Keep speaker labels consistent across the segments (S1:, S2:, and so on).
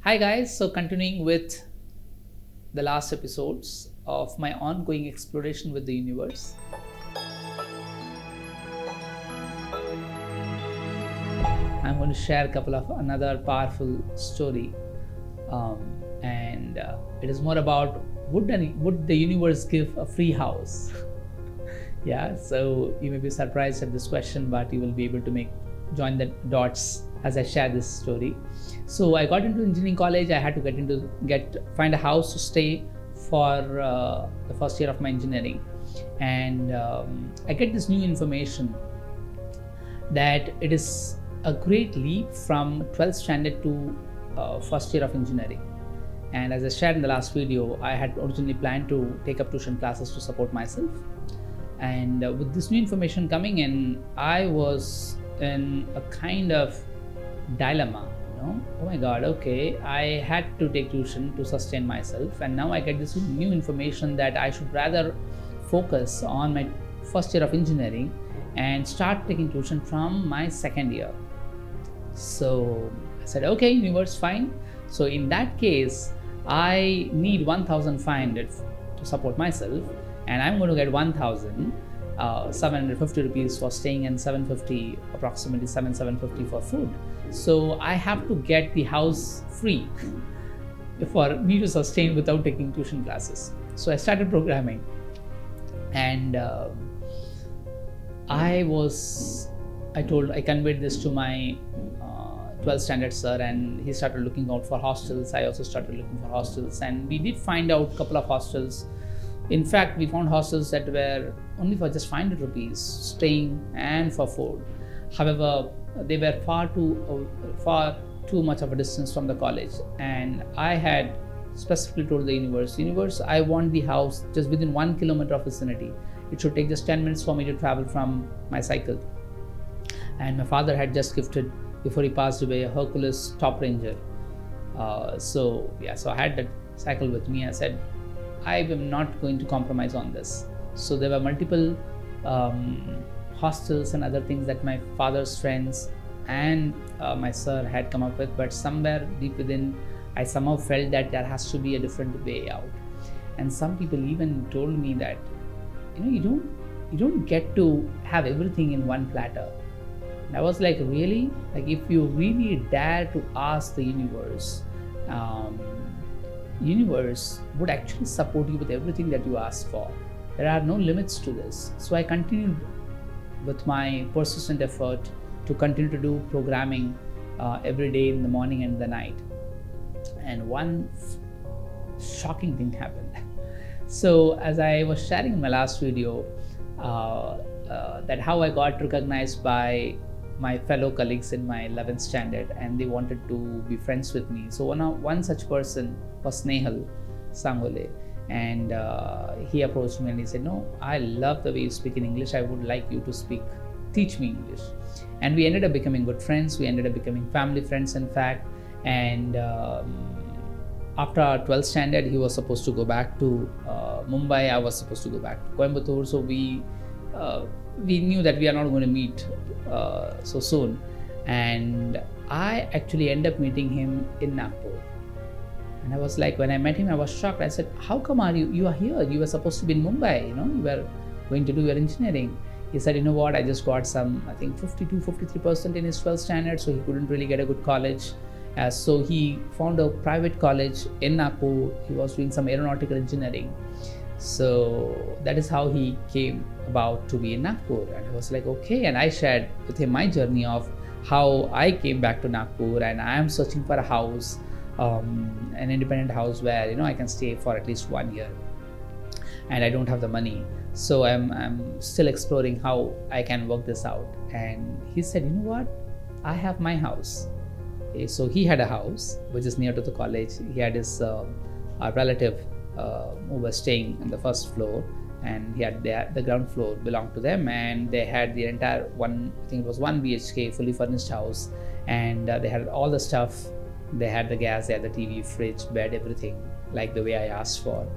S1: Hi guys, so continuing with the last episodes of my ongoing exploration with the universe. I'm going to share a couple of another powerful story, and it is more about would the universe give a free house? Yeah, so you may be surprised at this question, but you will be able to join the dots as I share this story. So I got into engineering college. I had to find a house to stay for the first year of my engineering, and I get this new information that it is a great leap from 12th standard to first year of engineering. And as I shared in the last video, I had originally planned to take up tuition classes to support myself. And with this new information coming in, I was in a kind of dilemma. Oh my God, okay, I had to take tuition to sustain myself, and now I get this new information that I should rather focus on my first year of engineering and start taking tuition from my second year. So I said, okay, universe, fine. So in that case, I need 1,500 to support myself, and I'm going to get 1,750 rupees for staying and 750, approximately 750 for food. So I have to get the house free for me to sustain without taking tuition classes. So I started programming, and I conveyed this to my 12th standard sir, and he started looking out for hostels. I also started looking for hostels, and we did find out a couple of hostels. In fact, we found hostels that were only for just 500 rupees staying and for food. However, they were far too much of a distance from the college, and I had specifically told the universe, I want the house just within 1 kilometer of vicinity. It should take just 10 minutes for me to travel from my cycle. And my father had just gifted, before he passed away, a Hercules Top Ranger. So I had that cycle with me. I said, I am not going to compromise on this. So there were multiple hostels and other things that my father's friends and my sir had come up with, but somewhere deep within, I somehow felt that there has to be a different way out. And some people even told me that, you don't get to have everything in one platter. And I was like, really? Like, if you really dare to ask the universe would actually support you with everything that you ask for. There are no limits to this. So I continued with my persistent effort to continue to do programming every day in the morning and the night. And one shocking thing happened. So as I was sharing in my last video, that how I got recognized by my fellow colleagues in my 11th standard, and they wanted to be friends with me. So one such person was Snehal Sangole, and he approached me and he said, no, I love the way you speak in English. I would like you to teach me English. And we ended up becoming good friends. We ended up becoming family friends, in fact. And after our 12th standard, he was supposed to go back to Mumbai. I was supposed to go back to Coimbatore. So we knew that we are not going to meet so soon. And I actually ended up meeting him in Nagpur. And I was like, when I met him, I was shocked. I said, how come you are here? You were supposed to be in Mumbai, you were going to do your engineering. He said, you know what, I just got some, I think 52-53% in his 12th standard, so he couldn't really get a good college. So he found a private college in Nagpur. He was doing some aeronautical engineering. So that is how he came about to be in Nagpur. And I was like, okay. And I shared with him my journey of how I came back to Nagpur, and I am searching for a house, an independent house where I can stay for at least 1 year, and I don't have the money. So I'm still exploring how I can work this out. And he said, you know what, I have my house. Okay, so he had a house which is near to the college. He had his relative who was staying on the first floor, and he had the ground floor belonged to them, and they had the entire one BHK fully furnished house, and they had all the stuff. They had the gas, they had the TV, fridge, bed, everything like the way I asked for.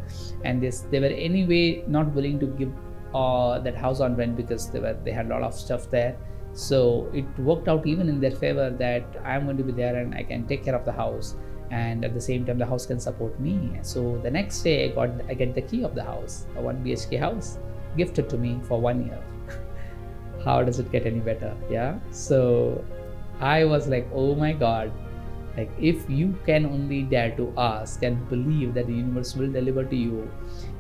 S1: And they were anyway not willing to give that house on rent because they had a lot of stuff there. So it worked out even in their favor that I'm going to be there and I can take care of the house. and at the same time the house can support me. So the next day I get the key of the house, a 1 BHK house, gifted to me for 1 year. How does it get any better? Yeah. So I was like, oh my God, like if you can only dare to ask and believe that the universe will deliver to you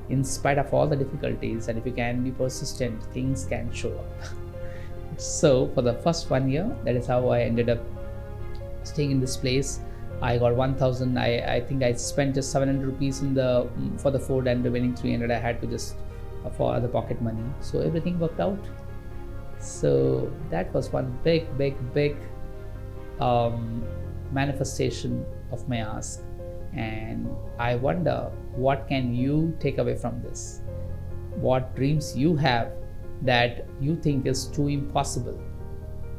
S1: in spite of all the difficulties, and if you can be persistent, things can show up. So for the first 1 year, that is how I ended up staying in this place. I got 1,000. I think I spent just 700 rupees for the food, and the remaining 300 I had to just for other pocket money. So everything worked out. So that was one big manifestation of my ask. And I wonder, what can you take away from this? What dreams you have that you think is too impossible?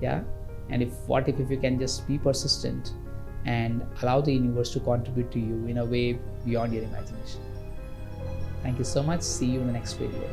S1: Yeah. And what if you can just be persistent and allow the universe to contribute to you in a way beyond your imagination? Thank you so much. See you in the next video.